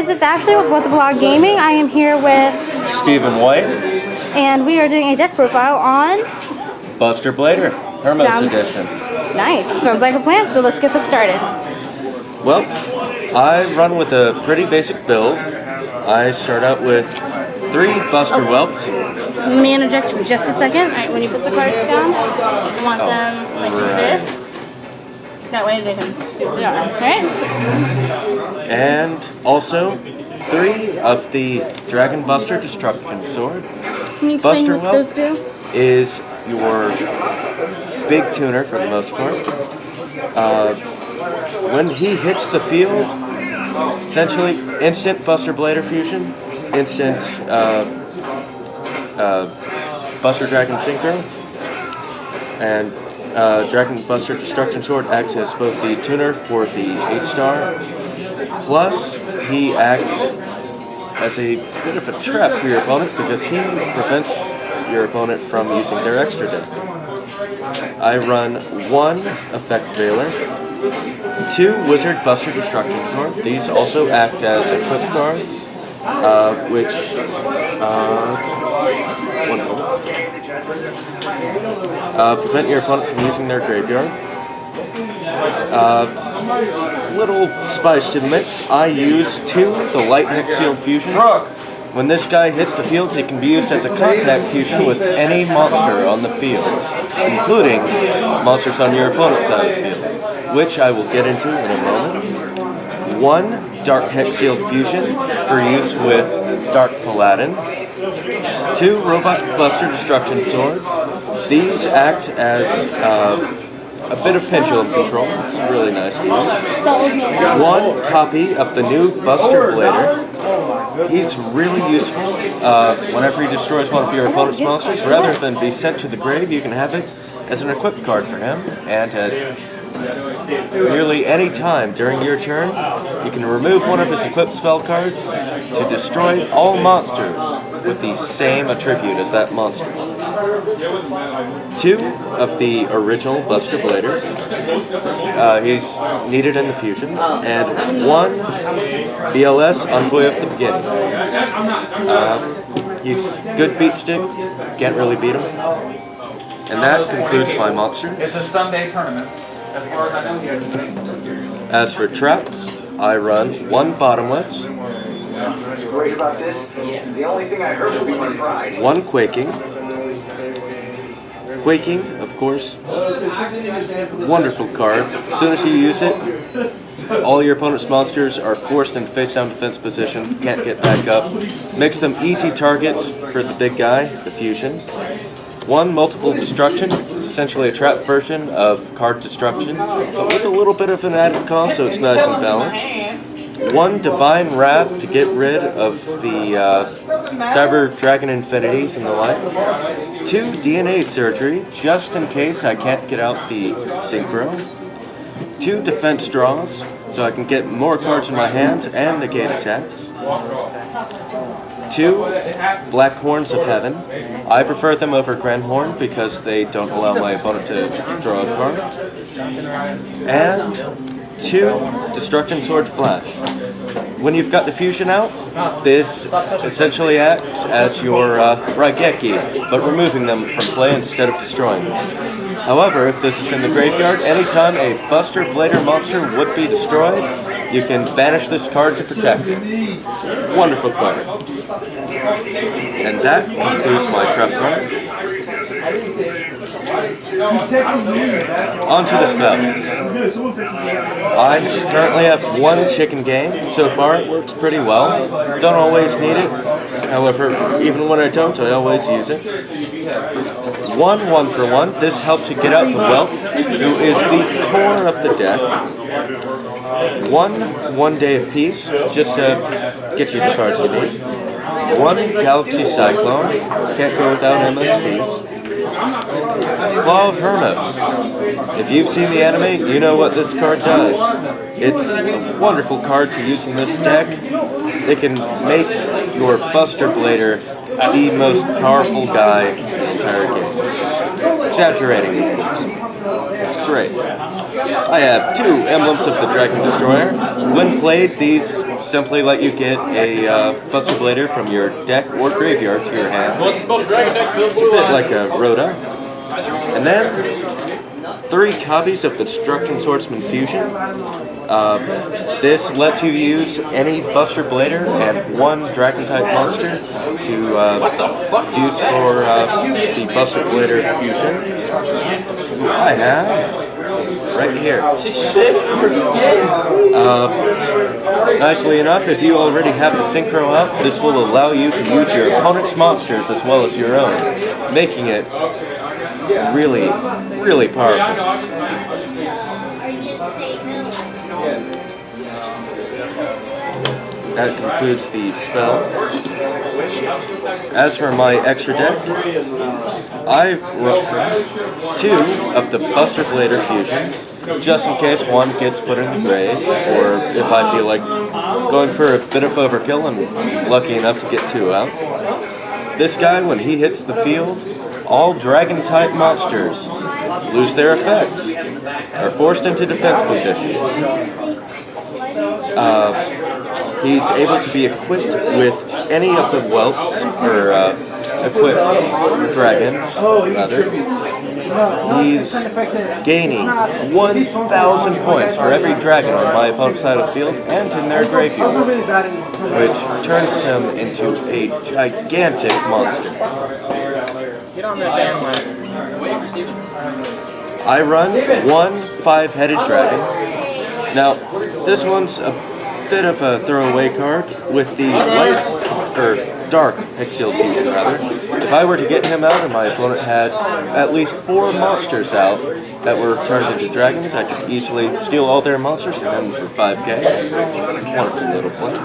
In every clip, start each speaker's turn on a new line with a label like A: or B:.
A: guys, it's Ashley with WTBLAaaHGaming. I am here with
B: Stephen White,
A: and we are doing a deck profile on
B: Buster Blader, Hermos Edition.
A: Nice. Sounds like a plan, so let's get this started.
B: Well, I run with a pretty basic build. I start out with 3 Buster Whelps.
A: Let me interject for just a second. Alright, when you put the cards down, you want them like this. That way they can see what they are, right?
B: And also 3 of the Dragon Buster Destruction Sword.
A: Can you explain
B: Buster
A: what those do?
B: Is your big tuner for the most part. When he hits the field, essentially instant Buster Blader fusion, instant Buster Dragon Synchro, and Dragon Buster Destruction Sword acts as both the tuner for the 8-star, plus he acts as a bit of a trap for your opponent because he prevents your opponent from using their extra deck. I run 1 Effect Veiler, 2 Wizard Buster Destruction Sword. These also act as equip cards, which prevent your opponent from using their graveyard. Little spice to the mix. I use 2 the Light Hex Sealed Fusion. When this guy hits the field, it can be used as a contact fusion with any monster on the field, including monsters on your opponent's side of the field, which I will get into in a moment. 1 Dark Hex Sealed Fusion for use with Dark Paladin. 2 Robot Buster Destruction Swords. These act as a bit of pendulum control. It's really nice to use. 1 copy of the new Buster Blader. He's really useful whenever he destroys one of your opponent's monsters. Rather than be sent to the grave, you can have it as an equip card for him. And at nearly any time during your turn, you can remove one of his equipped spell cards to destroy all monsters with the same attribute as that monster. 2 of the original Buster Bladers. He's needed in the fusions. And 1 BLS Envoy of the Beginning. He's good beat stick, can't really beat him. And that concludes my monsters.
C: It's a Sunday tournament. As far as I know, he has a base.
B: As for traps, I run 1 Bottomless.
D: What's great about this is the only thing I heard will be my pride.
B: 1 Quaking. Quaking, of course, wonderful card. As soon as you use it, all your opponent's monsters are forced into face-down defense position, can't get back up. Makes them easy targets for the big guy, the fusion. 1 Multiple Destruction is essentially a trap version of card destruction, but with a little bit of an added cost, so it's nice and balanced. 1 Divine Wrath to get rid of the Cyber Dragon Infinities and the like. 2 DNA Surgery, just in case I can't get out the Synchro. 2 Defense Draws, so I can get more cards in my hands and negate attacks. 2 Black Horns of Heaven. I prefer them over Grand Horn because they don't allow my opponent to draw a card. And 2 Destruction Sword Flash. When you've got the fusion out, this essentially acts as your Raigeki, but removing them from play instead of destroying them. However, if this is in the graveyard, anytime a Buster Blader monster would be destroyed, you can banish this card to protect it. It's a wonderful card. And that concludes my trap cards. On to the spells. I currently have 1 Chicken Game. So far it works pretty well. Don't always need it. However, even when I don't, I always use it. 1 for 1. This helps you get out the Whelp, who is the core of the deck. 1 Day of Peace, just to get you the cards you need. 1 Galaxy Cyclone, can't go without MSTs. Claw of Hermos. If you've seen the anime, you know what this card does. It's a wonderful card to use in this deck. It can make your Buster Blader the most powerful guy in the entire game. exaggerating, of course. It's great. I have 2 emblems of the Dragon Destroyer. When played, these simply let you get a Buster Blader from your deck or graveyard to your hand. It's a bit like a Rhoda. And then 3 copies of the Destruction Swordsman Fusion. This lets you use any Buster Blader and 1 Dragon-type monster to fuse for the Buster Blader Fusion. I have right here. Nicely enough, if you already have the Synchro up, this will allow you to use your opponent's monsters as well as your own, making it really, really powerful. That concludes the spell. As for my extra deck, I wrote 2 of the Buster Blader fusions, just in case one gets put in the grave, or if I feel like going for a bit of overkill and lucky enough to get 2 out. This guy, when he hits the field, all Dragon-type monsters lose their effects, are forced into defense position. He's able to be equipped with any of the whelps, or equipped dragons, rather. He's gaining 1,000 points for every dragon on my opponent's side of the field and in their graveyard, which turns him into a gigantic monster.
C: Get on that bandwagon.
B: I run 1 5-headed dragon. Now, this one's a bit of a throwaway card with the light, or dark Hexial Fusion, rather. If I were to get him out and my opponent had at least 4 monsters out that were turned into dragons, I could easily steal all their monsters and then for 5k. Wonderful little play.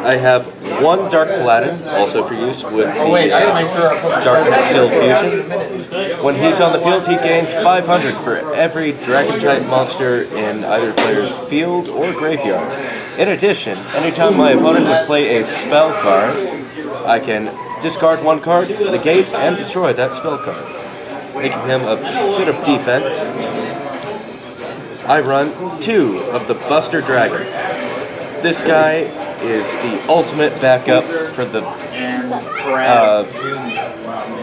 B: I have 1 Dark Paladin, also for use with the Dark Hexial Fusion. When he's on the field, he gains 500 for every Dragon-type monster in either player's field or graveyard. In addition, anytime my opponent would play a spell card, I can discard 1 card, negate, and destroy that spell card, making him a bit of defense. I run 2 of the Buster Dragons. This guy is the ultimate backup for the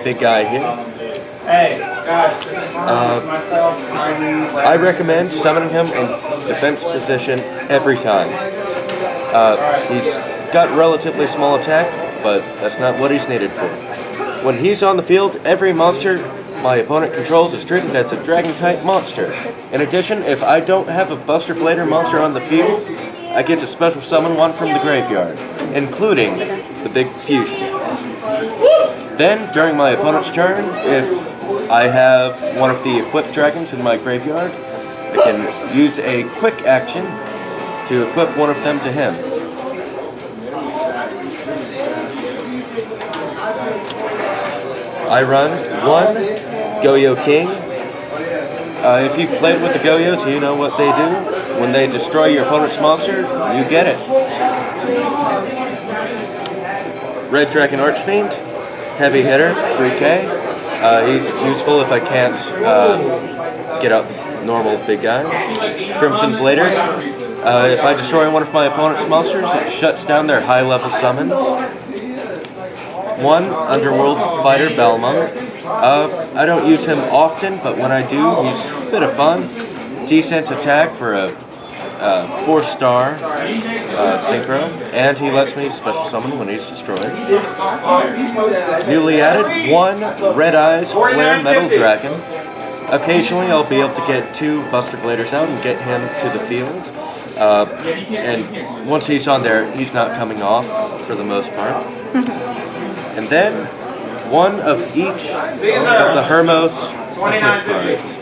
B: big guy here. I recommend summoning him in defense position every time. He's got relatively small attack, but that's not what he's needed for. When he's on the field, every monster my opponent controls is treated as a Dragon-type monster. In addition, if I don't have a Buster Blader monster on the field, I get to special summon one from the graveyard, including the big fusion. Then, during my opponent's turn, if I have one of the equipped dragons in my graveyard, I can use a quick action to equip one of them to him. I run 1 Yugioh King. If you've played with the Goyos, you know what they do. When they destroy your opponent's monster, you get it. Red Dragon Archfiend, heavy hitter, 3k. He's useful if I can't get out the normal big guys. Crimson Blader. If I destroy one of my opponent's monsters, it shuts down their high-level summons. 1 Underworld Fighter Balmung. I don't use him often, but when I do, he's a bit of fun. Decent attack for a 4-star synchro, and he lets me special summon when he's destroyed. Newly added 1 Red Eyes Flare Metal Dragon. Occasionally I'll be able to get 2 Buster Bladers out and get him to the field. And once he's on there, he's not coming off for the most part. And then 1 of each of the Hermos equipped cards.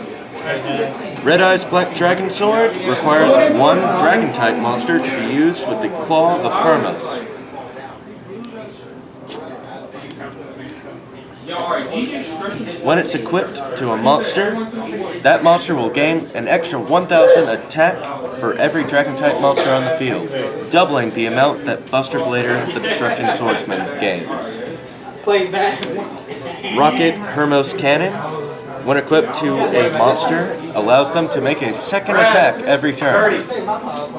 B: Red Eyes Black Dragon Sword requires 1 Dragon-type monster to be used with the Claw of Hermos. When it's equipped to a monster, that monster will gain an extra 1,000 attack for every Dragon-type monster on the field, doubling the amount that Buster Blader, the Destruction Swordsman, gains. Rocket Hermos Cannon. when equipped to a monster, allows them to make a second attack every turn,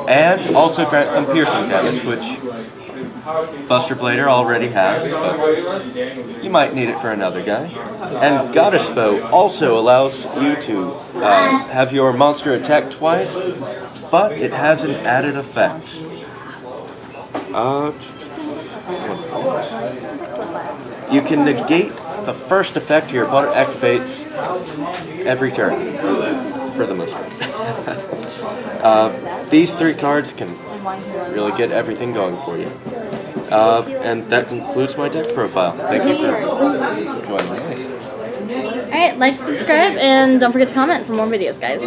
B: and also grants them piercing damage, which Buster Blader already has, but you might need it for another guy. And Goddess Bow also allows you to have your monster attack twice, but it has an added effect. You can negate the first effect your opponent activates every turn, for the most part. These 3 cards can really get everything going for you. And that concludes my deck profile. Thank you for joining me.
A: Alright, like, subscribe, and don't forget to comment for more videos, guys.